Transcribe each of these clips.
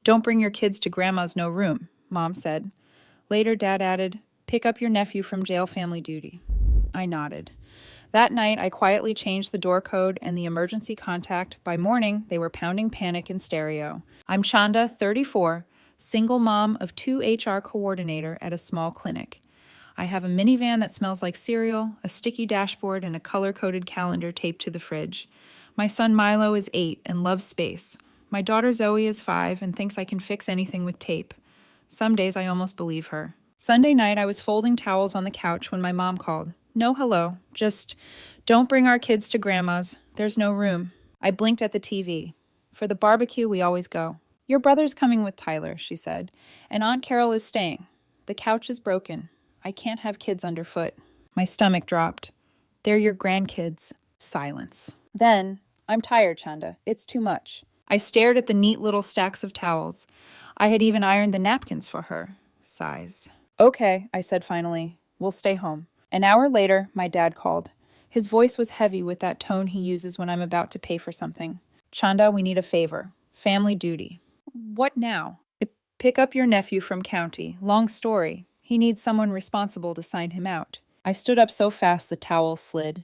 Don't bring your kids to Grandma's no room, Mom said. Later, Dad added, pick up your nephew from jail family duty. I nodded. That night, I quietly changed the door code and the emergency contact. By morning, they were pounding panic in stereo. I'm Chanda, 34, single mom of 2 HR coordinator at a small clinic. I have a minivan that smells like cereal, a sticky dashboard, and a color-coded calendar taped to the fridge. My son Milo is 8 and loves space. My daughter Zoe is 5 and thinks I can fix anything with tape. Some days I almost believe her. Sunday night, I was folding towels on the couch when my mom called. No hello, just, don't bring our kids to Grandma's. There's no room. I blinked at the TV. For the barbecue, we always go. Your brother's coming with Tyler, she said, and Aunt Carol is staying. The couch is broken. I can't have kids underfoot. My stomach dropped. They're your grandkids. Silence. Then, I'm tired, Chanda. It's too much. I stared at the neat little stacks of towels. I had even ironed the napkins for her. Sighs. Okay, I said finally. We'll stay home. An hour later, my dad called. His voice was heavy with that tone he uses when I'm about to pay for something. Chanda, we need a favor. Family duty. What now? Pick up your nephew from county. Long story. He needs someone responsible to sign him out. I stood up so fast the towel slid.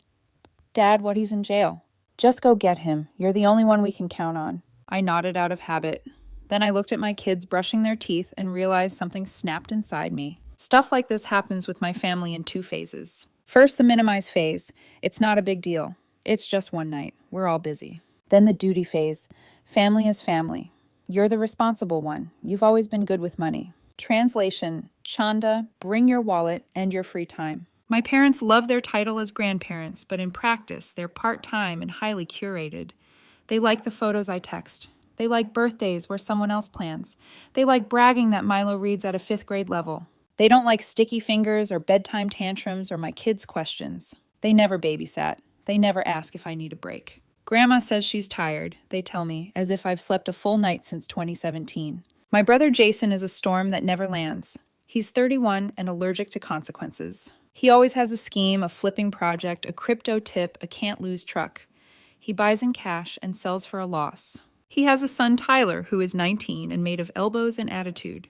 Dad, what, he's in jail? Just go get him. You're the only one we can count on. I nodded out of habit. Then I looked at my kids brushing their teeth and realized something snapped inside me. Stuff like this happens with my family in 2 phases. First, the minimize phase. It's not a big deal. It's just one night. We're all busy. Then the duty phase. Family is family. You're the responsible one. You've always been good with money. Translation, Chanda, bring your wallet and your free time. My parents love their title as grandparents, but in practice, they're part-time and highly curated. They like the photos I text. They like birthdays where someone else plans. They like bragging that Milo reads at a 5th grade level. They don't like sticky fingers or bedtime tantrums or my kids' questions. They never babysat. They never ask if I need a break. Grandma says she's tired, they tell me, as if I've slept a full night since 2017. My brother Jason is a storm that never lands. He's 31 and allergic to consequences. He always has a scheme, a flipping project, a crypto tip, a can't-lose truck. He buys in cash and sells for a loss. He has a son, Tyler, who is 19 and made of elbows and attitude.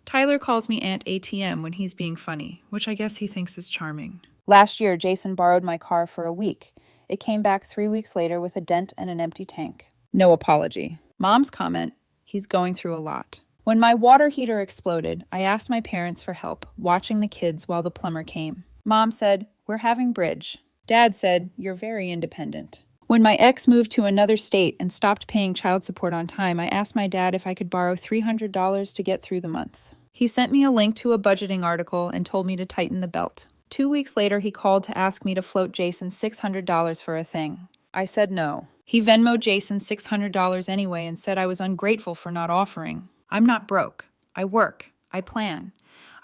Tyler calls me Aunt ATM when he's being funny, which I guess he thinks is charming. Last year, Jason borrowed my car for a week. It came back 3 weeks later with a dent and an empty tank. No apology. Mom's comment, he's going through a lot. When my water heater exploded, I asked my parents for help, watching the kids while the plumber came. Mom said, we're having bridge. Dad said, you're very independent. When my ex moved to another state and stopped paying child support on time, I asked my dad if I could borrow $300 to get through the month. He sent me a link to a budgeting article and told me to tighten the belt. 2 weeks later, he called to ask me to float Jason $600 for a thing. I said no. He Venmoed Jason $600 anyway and said I was ungrateful for not offering. I'm not broke. I work. I plan.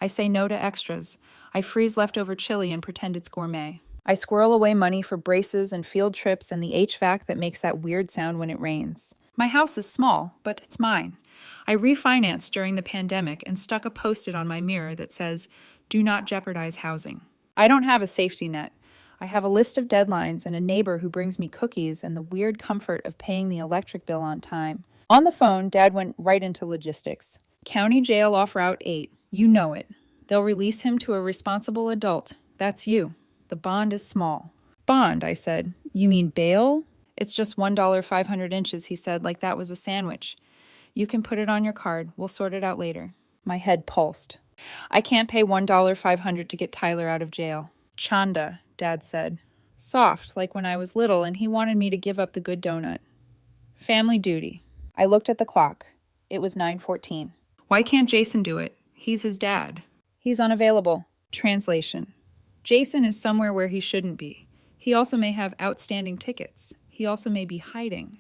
I say no to extras. I freeze leftover chili and pretend it's gourmet. I squirrel away money for braces and field trips and the HVAC that makes that weird sound when it rains. My house is small, but it's mine. I refinanced during the pandemic and stuck a post-it on my mirror that says, do not jeopardize housing. I don't have a safety net. I have a list of deadlines and a neighbor who brings me cookies and the weird comfort of paying the electric bill on time. On the phone, Dad went right into logistics. County jail off Route 8. You know it. They'll release him to a responsible adult. That's you. The bond is small. Bond, I said. You mean bail? It's just $1 500 inches, he said, like that was a sandwich. You can put it on your card. We'll sort it out later. My head pulsed. I can't pay $1 500 to get Tyler out of jail. Chanda, Dad said. Soft, like when I was little and he wanted me to give up the good donut. Family duty. I looked at the clock. It was 9:14. Why can't Jason do it? He's his dad. He's unavailable. Translation. Jason is somewhere where he shouldn't be. He also may have outstanding tickets. He also may be hiding.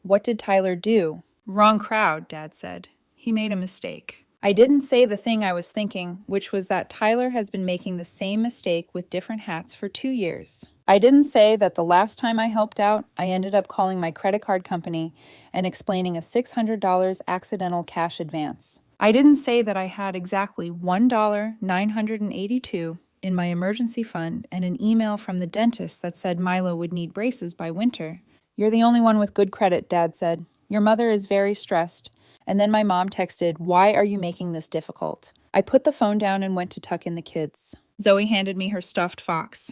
What did Tyler do? Wrong crowd, Dad said. He made a mistake. I didn't say the thing I was thinking, which was that Tyler has been making the same mistake with different hats for 2 years. I didn't say that the last time I helped out, I ended up calling my credit card company and explaining a $600 accidental cash advance. I didn't say that I had exactly $1.982 in my emergency fund and an email from the dentist that said Milo would need braces by winter. You're the only one with good credit, Dad said. Your mother is very stressed, And then my mom texted, "Why are you making this difficult?" I put the phone down and went to tuck in the kids. Zoe handed me her stuffed fox.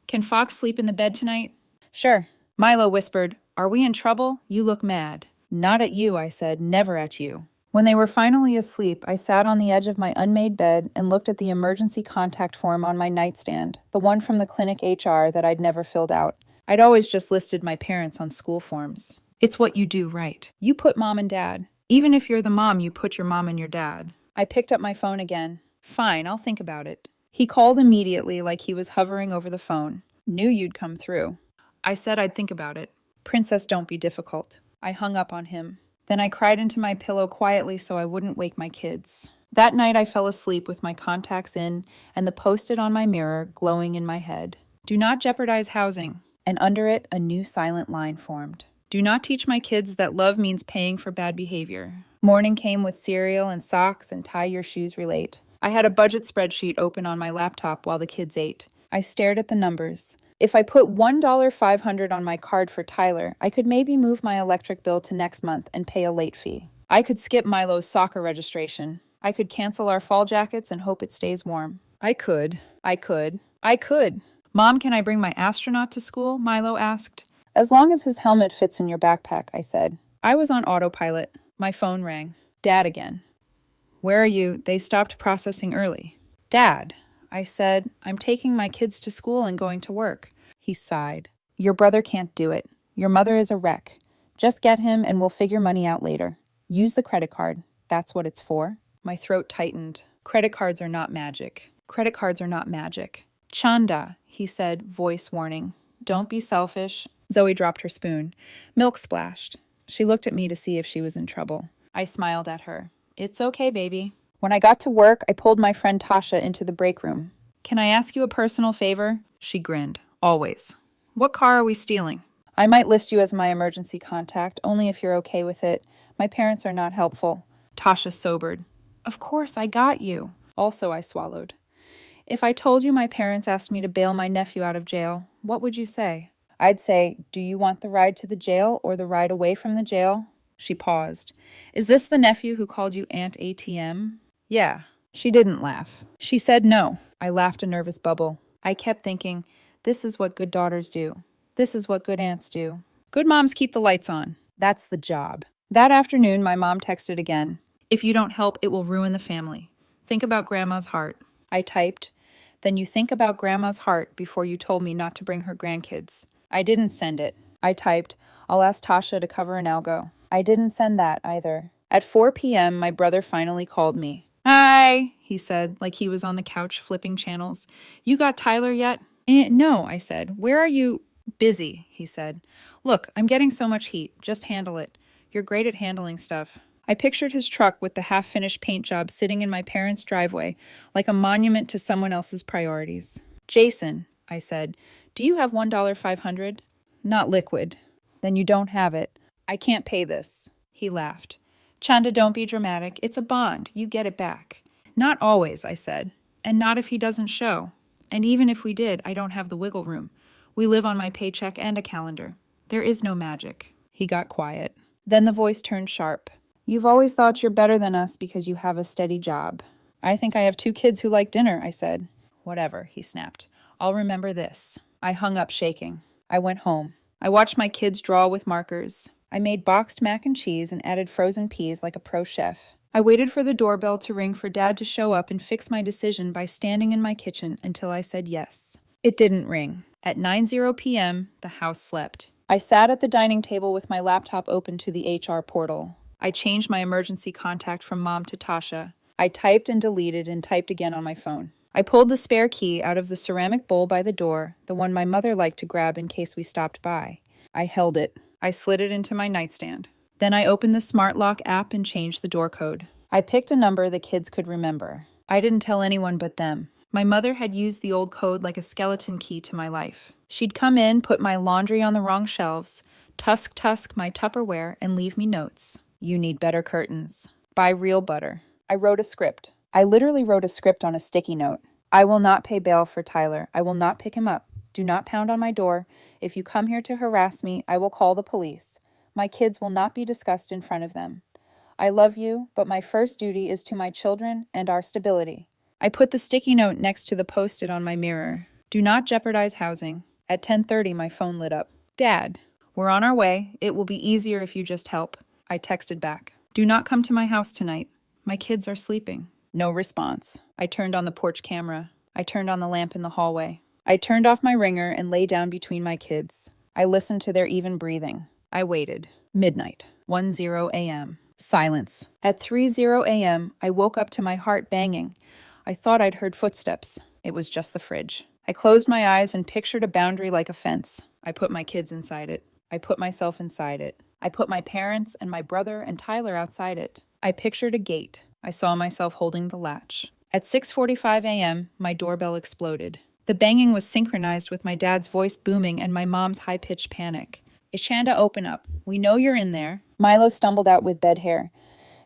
"Can Fox sleep in the bed tonight?" "Sure." Milo whispered, "Are we in trouble? You look mad." "Not at you," I said, "never at you." When they were finally asleep, I sat on the edge of my unmade bed and looked at the emergency contact form on my nightstand, the one from the clinic HR that I'd never filled out. I'd always just listed my parents on school forms. It's what you do, right? You put mom and dad. Even if you're the mom, you put your mom and your dad. I picked up my phone again. "Fine, I'll think about it." He called immediately like he was hovering over the phone. "Knew you'd come through." I said I'd think about it. "Princess, don't be difficult." I hung up on him. Then I cried into my pillow quietly so I wouldn't wake my kids. That night I fell asleep with my contacts in and the post-it on my mirror glowing in my head. "Do not jeopardize housing." And under it, a new silent line formed. "Do not teach my kids that love means paying for bad behavior." Morning came with cereal and socks and tie your shoes relate. I had a budget spreadsheet open on my laptop while the kids ate. I stared at the numbers. If I put $1,500 on my card for Tyler, I could maybe move my electric bill to next month and pay a late fee. I could skip Milo's soccer registration. I could cancel our fall jackets and hope it stays warm. I could. "Mom, can I bring my astronaut to school?" Milo asked. "As long as his helmet fits in your backpack," I said. I was on autopilot. My phone rang. Dad again. "Where are you? They stopped processing early." "Dad," I said, "I'm taking my kids to school and going to work." He sighed. "Your brother can't do it. Your mother is a wreck. Just get him and we'll figure money out later. Use the credit card. That's what it's for." My throat tightened. Credit cards are not magic. Credit cards are not magic. "Chanda," he said, voice warning. "Don't be selfish." Zoe dropped her spoon. Milk splashed. She looked at me to see if she was in trouble. I smiled at her. "It's okay, baby." When I got to work, I pulled my friend Tasha into the break room. "Can I ask you a personal favor?" She grinned. "Always." "What car are we stealing?" "I might list you as my emergency contact, only if you're okay with it. My parents are not helpful." Tasha sobered. "Of course, I got you." Also, I swallowed. "If I told you my parents asked me to bail my nephew out of jail, what would you say?" "I'd say, do you want the ride to the jail or the ride away from the jail?" She paused. "Is this the nephew who called you Aunt ATM?" "Yeah." She didn't laugh. She said no. I laughed a nervous bubble. I kept thinking, this is what good daughters do. This is what good aunts do. Good moms keep the lights on. That's the job. That afternoon, my mom texted again. "If you don't help, it will ruin the family. Think about Grandma's heart." I typed, "Then you think about Grandma's heart before you told me not to bring her grandkids." I didn't send it. I typed, "I'll ask Tasha to cover an algo." I didn't send that either. At 4 p.m., my brother finally called me. "Hi," he said, like he was on the couch flipping channels. "You got Tyler yet?" No, I said. "Where are you?" "Busy," he said. "Look, I'm getting so much heat. Just handle it. You're great at handling stuff." I pictured his truck with the half-finished paint job sitting in my parents' driveway, like a monument to someone else's priorities. "Jason," I said, "do you have $1,500? "Not liquid." "Then you don't have it." "I can't pay this." He laughed. "Chanda, don't be dramatic. It's a bond. You get it back." "Not always," I said. "And not if he doesn't show. And even if we did, I don't have the wiggle room. We live on my paycheck and a calendar. There is no magic." He got quiet. Then the voice turned sharp. "You've always thought you're better than us because you have a steady job." "I think I have 2 kids who like dinner," I said. "Whatever," he snapped. "I'll remember this." I hung up shaking. I went home. I watched my kids draw with markers. I made boxed mac and cheese and added frozen peas like a pro chef. I waited for the doorbell to ring for Dad to show up and fix my decision by standing in my kitchen until I said yes. It didn't ring. At 9:00 p.m., the house slept. I sat at the dining table with my laptop open to the HR portal. I changed my emergency contact from Mom to Tasha. I typed and deleted and typed again on my phone. I pulled the spare key out of the ceramic bowl by the door, the one my mother liked to grab in case we stopped by. I held it. I slid it into my nightstand. Then I opened the smart lock app and changed the door code. I picked a number the kids could remember. I didn't tell anyone but them. My mother had used the old code like a skeleton key to my life. She'd come in, put my laundry on the wrong shelves, tusk my Tupperware, and leave me notes. "You need better curtains. Buy real butter." I wrote a script. I literally wrote a script on a sticky note. "I will not pay bail for Tyler. I will not pick him up. Do not pound on my door. If you come here to harass me, I will call the police. My kids will not be discussed in front of them. I love you, but my first duty is to my children and our stability. I put the sticky note next to the post-it on my mirror. Do not jeopardize housing. At 10:30, my phone lit up. Dad, we're on our way. It will be easier if you just help. I texted back. Do not come to my house tonight. My kids are sleeping. No response. I turned on the porch camera. I turned on the lamp in the hallway. I turned off my ringer and lay down between my kids. I listened to their even breathing. I waited. Midnight. 1:0 a.m. Silence. At 3:0 a.m., I woke up to my heart banging. I thought I'd heard footsteps. It was just the fridge. I closed my eyes and pictured a boundary like a fence. I put my kids inside it. I put myself inside it. I put my parents and my brother and Tyler outside it. I pictured a gate. I saw myself holding the latch. At 6:45 a.m., my doorbell exploded. The banging was synchronized with my dad's voice booming and my mom's high-pitched panic. Ishanda, open up. We know you're in there. Milo stumbled out with bed hair.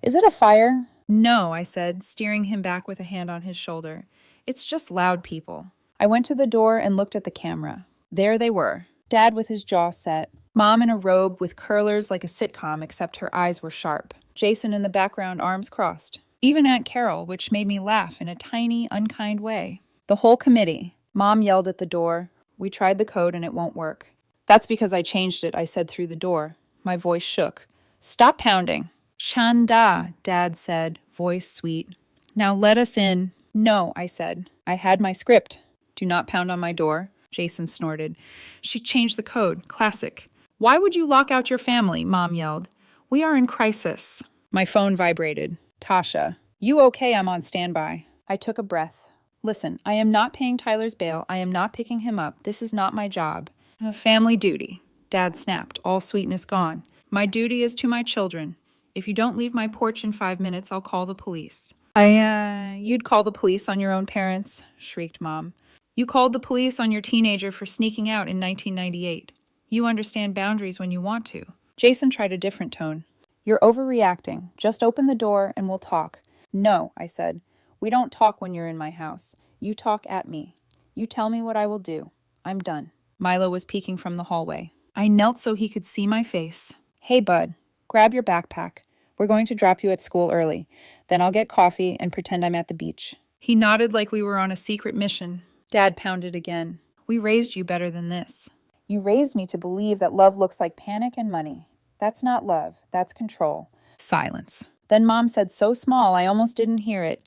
Is it a fire? No, I said, steering him back with a hand on his shoulder. It's just loud people. I went to the door and looked at the camera. There they were. Dad with his jaw set. Mom in a robe with curlers like a sitcom, except her eyes were sharp. Jason in the background, arms crossed. Even Aunt Carol, which made me laugh in a tiny, unkind way. The whole committee. Mom yelled at the door. We tried the code and it won't work. That's because I changed it, I said through the door. My voice shook. Stop pounding. Chanda, Dad said, voice sweet. Now let us in. No, I said. I had my script. Do not pound on my door. Jason snorted. She changed the code. Classic. Why would you lock out your family? Mom yelled. We are in crisis. My phone vibrated. Tasha. You okay? I'm on standby. I took a breath. Listen, I am not paying Tyler's bail. I am not picking him up. This is not my job. A family duty. Dad snapped, all sweetness gone. My duty is to my children. If you don't leave my porch in 5 minutes, I'll call the police. You'd call the police on your own parents, shrieked Mom. You called the police on your teenager for sneaking out in 1998. You understand boundaries when you want to. Jason tried a different tone. You're overreacting. Just open the door and we'll talk. No, I said. We don't talk when you're in my house. You talk at me. You tell me what I will do. I'm done. Milo was peeking from the hallway. I knelt so he could see my face. Hey, bud, grab your backpack. We're going to drop you at school early. Then I'll get coffee and pretend I'm at the beach. He nodded like we were on a secret mission. Dad pounded again. We raised you better than this. You raised me to believe that love looks like panic and money. That's not love. That's control. Silence. Then Mom said so small I almost didn't hear it.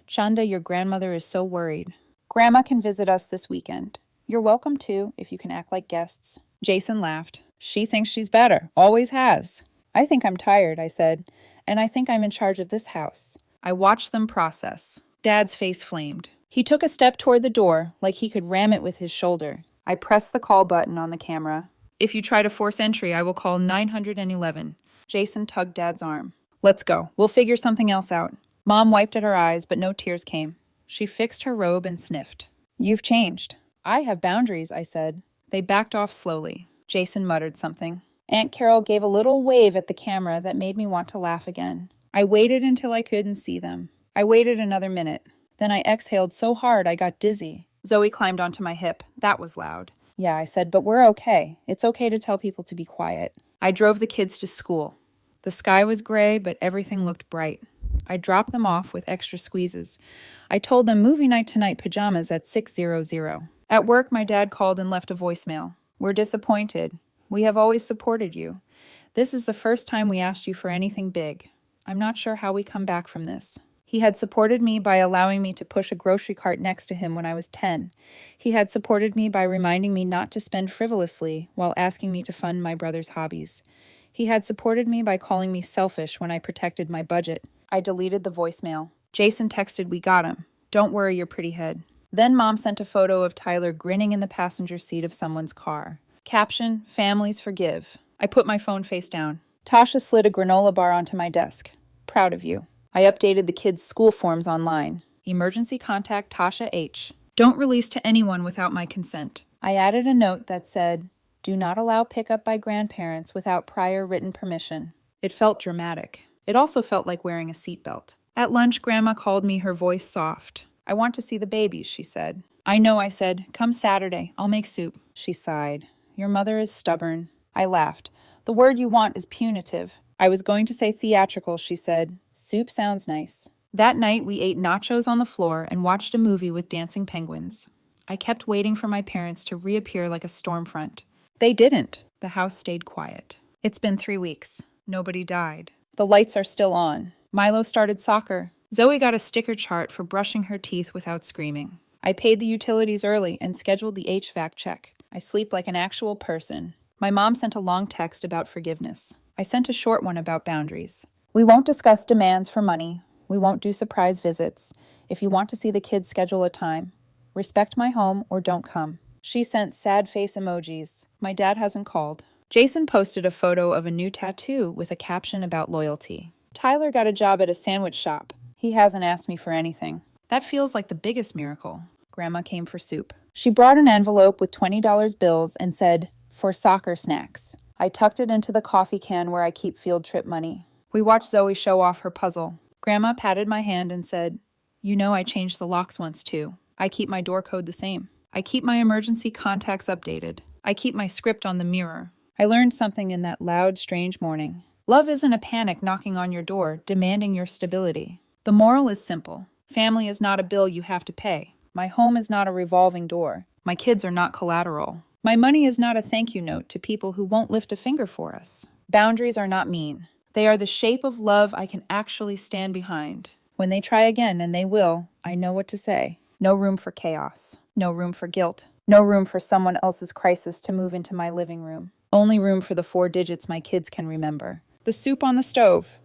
Chanda, your grandmother is so worried. Grandma can visit us this weekend. You're welcome too, if you can act like guests. Jason laughed. She thinks she's better. Always has. I think I'm tired, I said, and I think I'm in charge of this house. I watched them process. Dad's face flamed. He took a step toward the door, like he could ram it with his shoulder. I pressed the call button on the camera. If you try to force entry, I will call 911. Jason tugged Dad's arm. Let's go. We'll figure something else out. Mom wiped at her eyes, but no tears came. She fixed her robe and sniffed. You've changed. I have boundaries, I said. They backed off slowly. Jason muttered something. Aunt Carol gave a little wave at the camera that made me want to laugh again. I waited until I couldn't see them. I waited another minute. Then I exhaled so hard I got dizzy. Zoe climbed onto my hip. That was loud. Yeah, I said, but we're okay. It's okay to tell people to be quiet. I drove the kids to school. The sky was gray, but everything looked bright. I dropped them off with extra squeezes. I told them movie night tonight pajamas at 6:00. At work, my dad called and left a voicemail. We're disappointed. We have always supported you. This is the first time we asked you for anything big. I'm not sure how we come back from this. He had supported me by allowing me to push a grocery cart next to him when I was 10. He had supported me by reminding me not to spend frivolously while asking me to fund my brother's hobbies. He had supported me by calling me selfish when I protected my budget. I deleted the voicemail. Jason texted, we got him. Don't worry your pretty head. Then Mom sent a photo of Tyler grinning in the passenger seat of someone's car. Caption, families forgive. I put my phone face down. Tasha slid a granola bar onto my desk. Proud of you. I updated the kids' school forms online. Emergency contact Tasha H. Don't release to anyone without my consent. I added a note that said, do not allow pickup by grandparents without prior written permission. It felt dramatic. It also felt like wearing a seatbelt. At lunch, Grandma called me, her voice soft. I want to see the babies, she said. I know, I said. Come Saturday. I'll make soup. She sighed. Your mother is stubborn. I laughed. The word you want is punitive. I was going to say theatrical, she said. Soup sounds nice. That night, we ate nachos on the floor and watched a movie with dancing penguins. I kept waiting for my parents to reappear like a storm front. They didn't. The house stayed quiet. It's been 3 weeks. Nobody died. The lights are still on. Milo started soccer. Zoe got a sticker chart for brushing her teeth without screaming. I paid the utilities early and scheduled the HVAC check. I sleep like an actual person. My mom sent a long text about forgiveness. I sent a short one about boundaries. We won't discuss demands for money. We won't do surprise visits. If you want to see the kids, schedule a time. Respect my home or don't come. She sent sad face emojis. My dad hasn't called. Jason posted a photo of a new tattoo with a caption about loyalty. Tyler got a job at a sandwich shop. He hasn't asked me for anything. That feels like the biggest miracle. Grandma came for soup. She brought an envelope with $20 bills and said, "For soccer snacks." I tucked it into the coffee can where I keep field trip money. We watched Zoe show off her puzzle. Grandma patted my hand and said, "You know I changed the locks once too. I keep my door code the same. I keep my emergency contacts updated. I keep my script on the mirror." I learned something in that loud, strange morning. Love isn't a panic knocking on your door, demanding your stability. The moral is simple. Family is not a bill you have to pay. My home is not a revolving door. My kids are not collateral. My money is not a thank you note to people who won't lift a finger for us. Boundaries are not mean. They are the shape of love I can actually stand behind. When they try again, and they will, I know what to say. No room for chaos. No room for guilt. No room for someone else's crisis to move into my living room. Only room for the 4 digits my kids can remember. The soup on the stove.